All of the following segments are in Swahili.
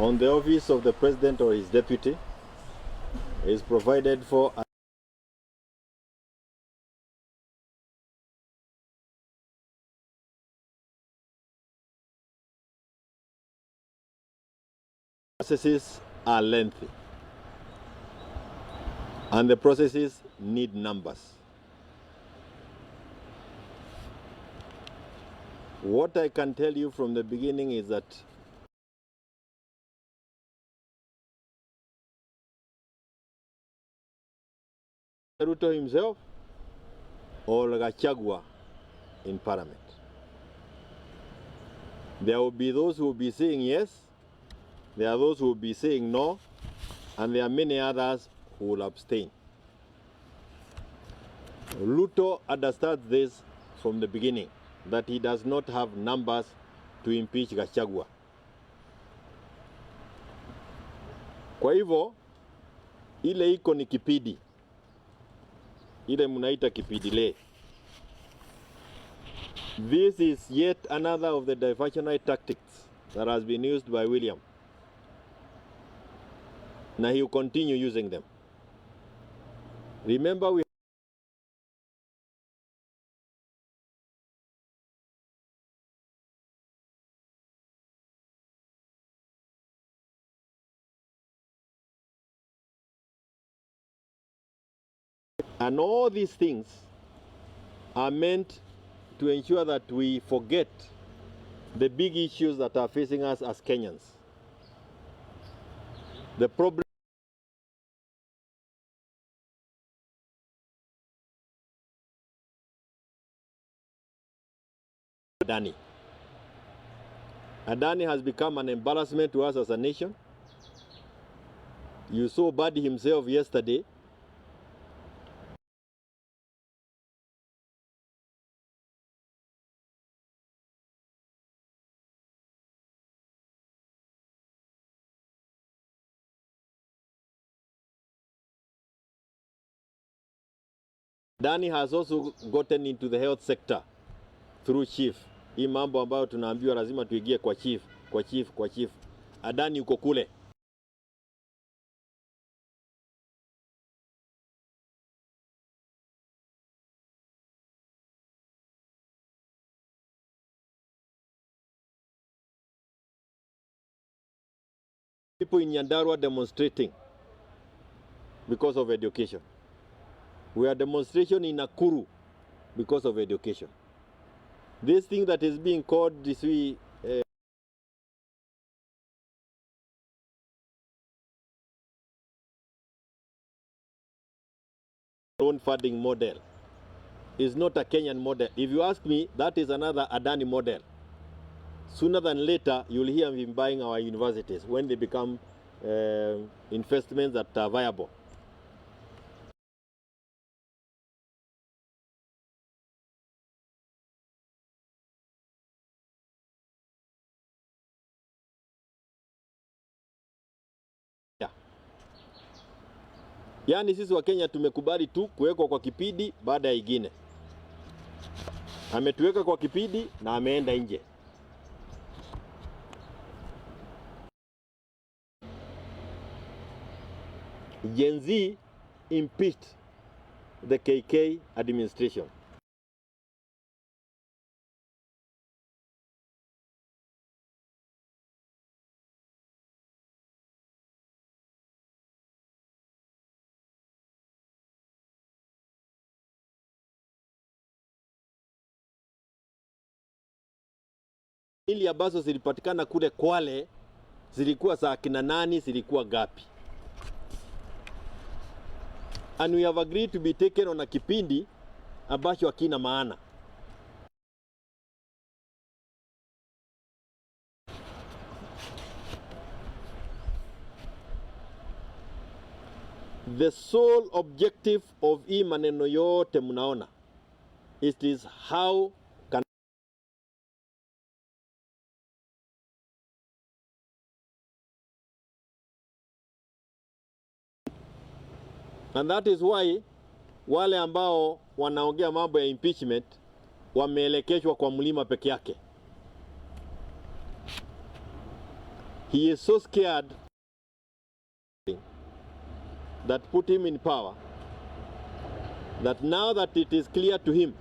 on the office of the president or his deputy is provided for processes are lengthy and the processes need numbers. What I can tell you from the beginning is that Ruto himself or Gachagua in Parliament. There will be those who will be saying yes, there are those who will be saying no, and there are many others who will abstain. Ruto understands this from the beginning, that he does not have numbers to impeach Gachagua. Kwa hivyo, ile iko ni kipidi. Ile munaita kipidile. This is yet another of the diversionary tactics that has been used by William. Now he will continue using them. Remember, we and all these things are meant to ensure that we forget the big issues that are facing us as Kenyans. The problem Adani. Adani has become an embarrassment to us as a nation. You saw Badi himself yesterday. Adani has also gotten into the health sector through chief. Hii mambo ambayo tunaambiwa lazima tuigie kwa chief. Adani uko kule. People in Nyandarua demonstrating because of education. We are demonstration in Nakuru because of education. This thing that is being called this loan funding model is not a Kenyan model. If you ask me, that is another Adani model. Sooner than later, you'll hear him buying our universities when they become investments that are viable. Yaani sisi wa Kenya tumekubali tu kuwekwa kwa kipidi baada ya ingine. Ametuweka kwa kipidi na ameenda nje. Gen Z impeached the KK administration. Ili ambazo zilipatikana kule Kwale zilikuwa za kina nani, zilikuwa gapi? And we have agreed to be taken on a kipindi ambacho hakina maana. The sole objective of hii maneno yote mnaona, it is how can and that is why wale ambao wanaongea mambo ya impeachment wameelekeshwa kwa mlima peke yake. He is so scared that put him in power, that now that it is clear to him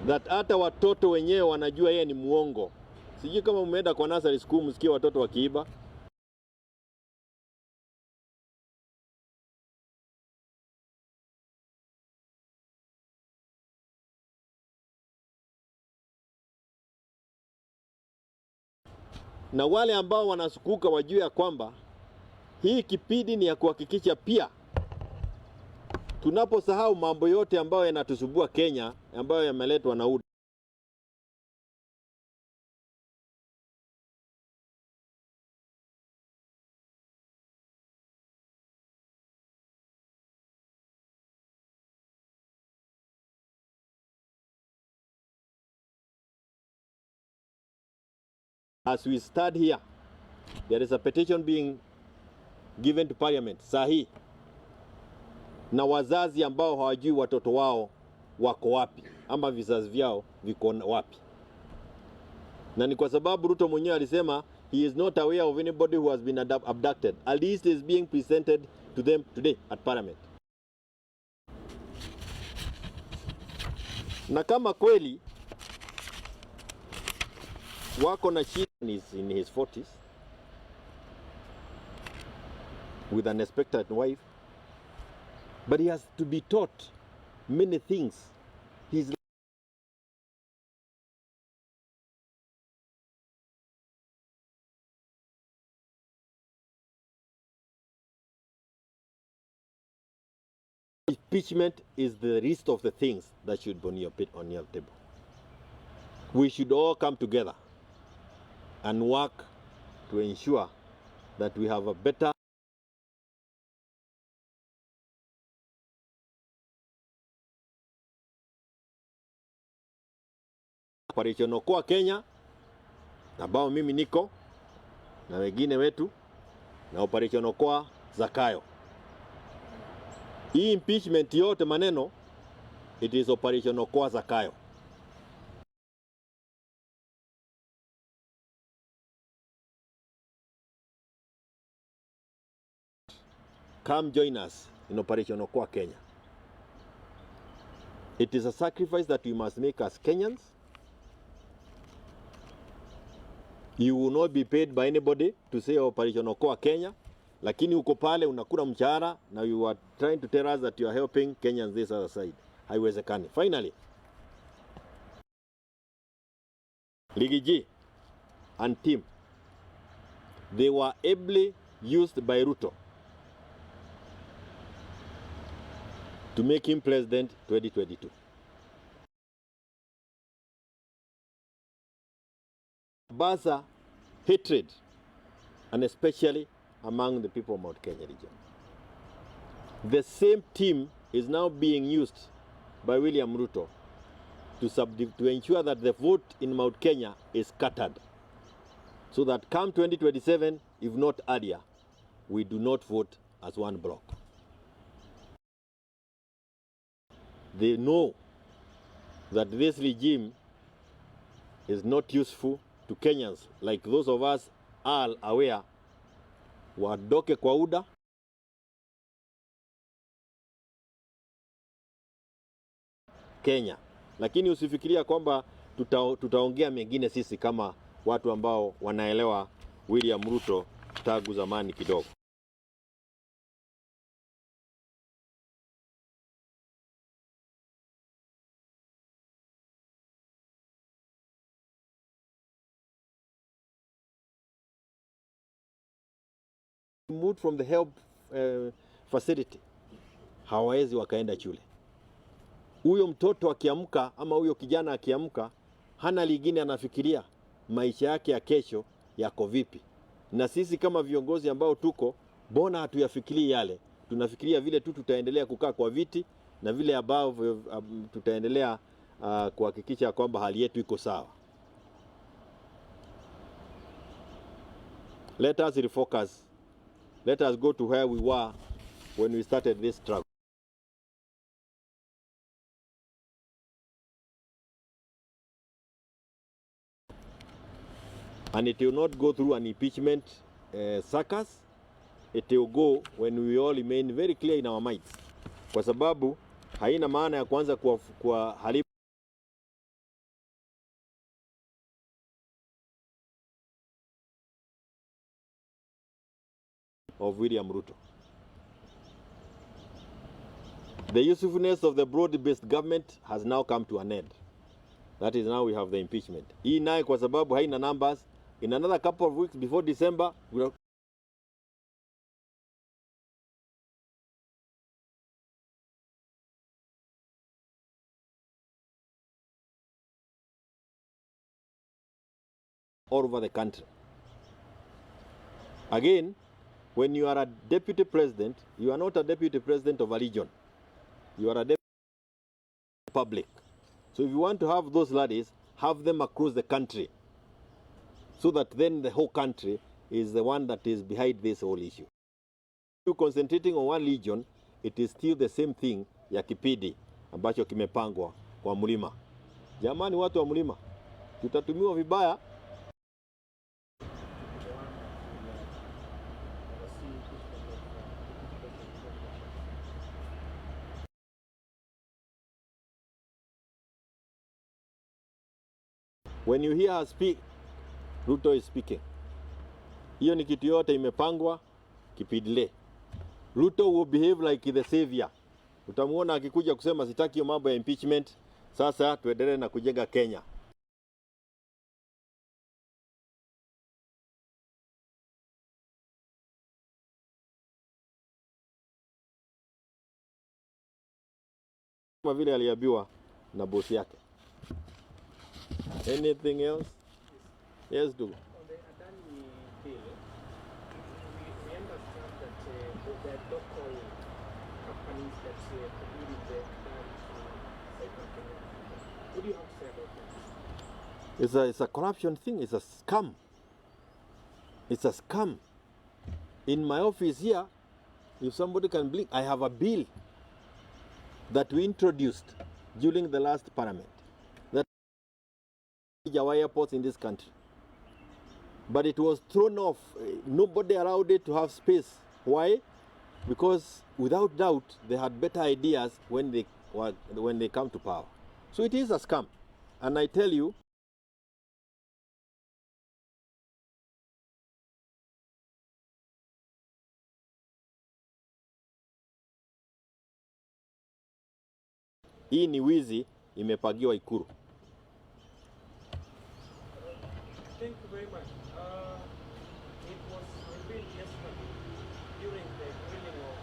that hata watoto wenyewe wanajua yeye ni muongo. Sijui kama umeenda kwa nursery school msikie watoto wakiiba. Na wale ambao wanasukuka wajue ya kwamba hii kipindi ni ya kuhakikisha pia tunaposahau mambo yote ambayo yanatusubua Kenya ambayo yameletwa na UDA. As we start here, there is a petition being given to parliament sahi, na wazazi ambao hawajui watoto wao wako wapi ama vizazi vyao viko wapi. Na ni kwa sababu Ruto mwenyewe alisema he is not aware of anybody who has been abducted. A list is being presented to them today at parliament. Na kama kweli wako na shida, is in his 40s with an expectant wife, but he has to be taught many things. His impeachment is the least of the things that should be on your table. We should all come together and work to ensure that we have a better Operation Okoa Kenya, ambao mimi niko na wengine wetu, na Operation Okoa Zakayo. Hii impeachment yote maneno, it is Operation Okoa Zakayo. Come join us in Operation Okoa Kenya. It is a sacrifice that we must make as Kenyans. You will not be paid by anybody to say Operation Okoa Kenya, lakini uko pale unakula mshahara na you are trying to tell us that you are helping Kenyans this other side. Haiwezekani. Finally, Ligi G and team, they were ably used by Ruto to make him president 2022. Basa hatred, and especially among the people of Mount Kenya region. The same team is now being used by William Ruto to ensure that the vote in Mount Kenya is scattered, so that come 2027, if not earlier, we do not vote as one block. They know that this regime is not useful to Kenyans, like those of us are aware. Wadoke kwa UDA, Kenya. Lakini usifikiria kwamba tutaongea mengine sisi kama watu ambao wanaelewa William Ruto tangu zamani kidogo. Moved from the help facility, hawawezi wakaenda shule. Huyo mtoto akiamka ama huyo kijana akiamka, hana lingine anafikiria maisha yake ya kesho yako vipi. Na sisi kama viongozi ambao tuko, mbona hatuyafikiri yale? Tunafikiria vile tu tutaendelea kukaa kwa viti na vile ambavyo tutaendelea kuhakikisha kwamba hali yetu iko sawa. Let us refocus. Let us go to where we were when we started this struggle. and it will not go through an impeachment circus. It will go when we all remain very clear in our minds, kwa sababu haina maana ya kwanza kwa haribu of William Ruto. The usefulness of the broad-based government has now come to an end. That is, now we have the impeachment. Hii naye kwa sababu haina numbers, in another couple of weeks before December, we'll all over the country. Again, when you are a deputy president, you are not a deputy president of a region. You are a deputy public. So if you want to have those ladies, have them across the country, so that then the whole country is the one that is behind this whole issue. If you concentrating on one region, it is still the same thing ya kipindi ambacho kimepangwa kwa mlima. Jamani, watu wa mlima, tutatumiwa vibaya. When you hear her speak, Ruto is speaking. Hiyo ni kitu yote imepangwa kipidile. Ruto will behave like the savior. Utamuona akikuja kusema sitaki hiyo mambo ya impeachment. Sasa tuendelee na kujenga Kenya. Kama vile aliambiwa na bosi yake. Anything else? Yes, do. On the Adani bill, we understand that there are local companies that compete with the Adani segment. What do you have to say about that? It's a corruption thing. It's a scam. It's a scam. In my office here, if somebody can blink, I have a bill that we introduced during the last parliament that our airports in this country. But it was thrown off. Nobody allowed it to have space. Why? Because without doubt, they had better ideas when they come to power. So it is a scam. And I tell you, hii ni wizi imepagiwa Ikuru. Thank you very much. It was revealed yesterday during the grilling of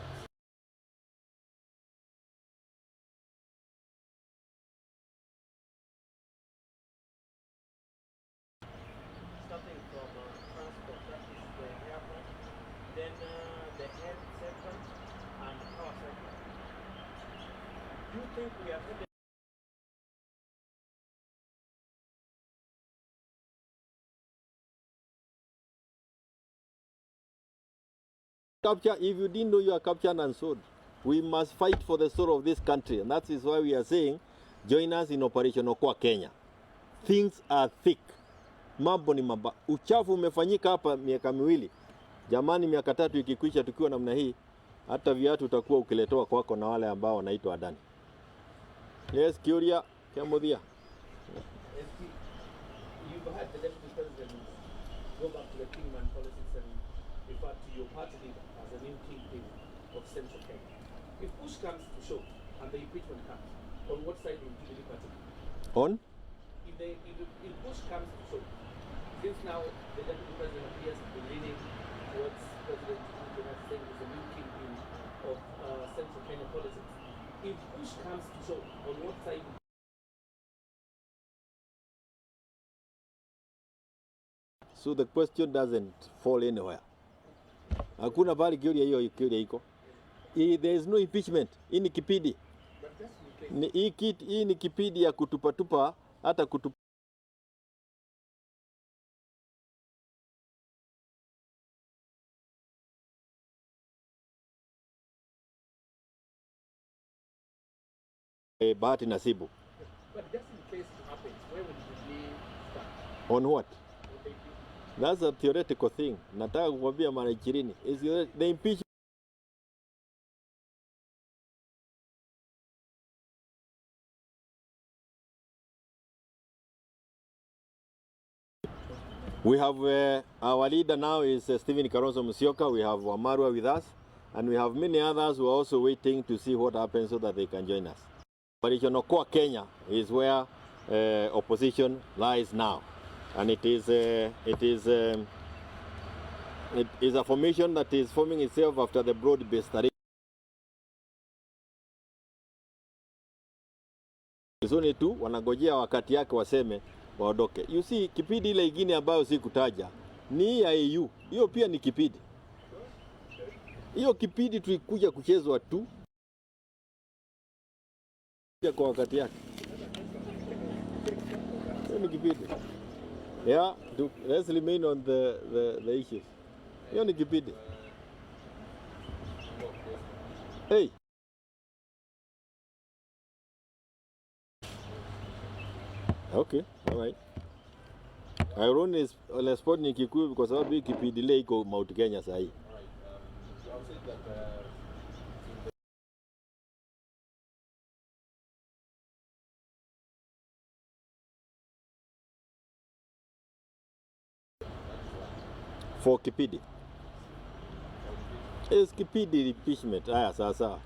starting from transport, that is the airport, then the health sector and power sector. Do you think we are headed? Capture, if you didn't know, you are captured and sold. We must fight for the soul of this country, and that is why we are saying, join us in Operation Okoa Kenya. Things are thick. Mambo ni mamba. Uchafu umefanyika hapa miaka miwili. Jamani, miaka 3 ikikwisha tukiwa namna hii, hata viatu utakuwa ukiletoa kwako na wale ambao wanaitwa Adani. Yes, Kioni, Kiamudia. You've had the deputy president go back to the kingman politics and refer to your party leader as a new kingpin of Central Kenya. If push comes to shove and the impeachment comes, on what side will you be party? On? If push comes to shove, since now the deputy president appears to be leaning towards President Ruto saying he's a new kingpin of Central Kenya politics. If push comes to shove, on what side? So the question doesn't fall anywhere. Hakuna bali Kioni iko. There is no impeachment. Hii ni kipindi. Hii ni kipindi ya kutupatupa hata kutupa. Bahati nasibu. But just in case it happens, where would you start? On what? That's a theoretical thing. Nataka kukwambia mara 20. Is the impeachment. We have our leader now is Stephen Kalonzo Musyoka. We have Wamarwa with us, and we have many others who are also waiting to see what happens so that they can join us. But Kenya is where opposition lies now, and it is a formation that is forming itself after the broad-based study. Zoni tu wanagojea wakati yake waseme waondoke. You see, kipindi ile ingine ambayo si kutaja ni ya EU. Hiyo pia ni kipindi. Hiyo kipindi tulikuja kuchezwa tu kwa wakati yake. Hiyo ni kipindi. Yeah, let's remain on the issues. Hiyo ni kipindi. Hey. Okay, all right. Irony is sport ni Kikuyu kwa sababu hii kipindi ile iko Mount Kenya sasa hii. For Kipidi. Is Kipidi impeachment? Haya sasa.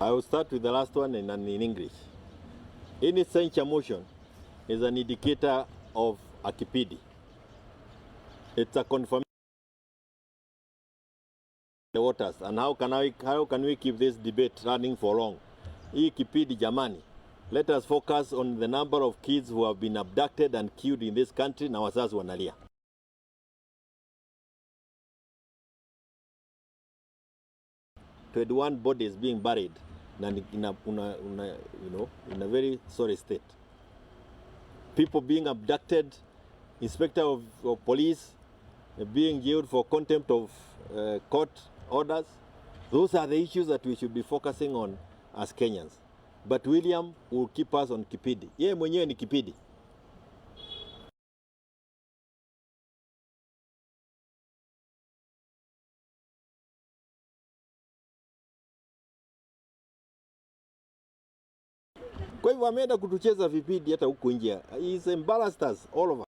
I will start with the last one in English. Any censure motion is an indicator of a kipidi. It's a confirmation of the waters. And how can we keep this debate running for long? Hii kipidi jamani. Let us focus on the number of kids who have been abducted and killed in this country na wazazi wanalia. 21 bodies being buried in a very sorry state. People being abducted, inspector of police being jailed for contempt of court orders. Those are the issues that we should be focusing on as Kenyans. But William will keep us on kipidi. Yeye mwenyewe ni kipidi. Kwa hivyo ameenda kutucheza vipindi hata huko nje. He's embarrassed us all over.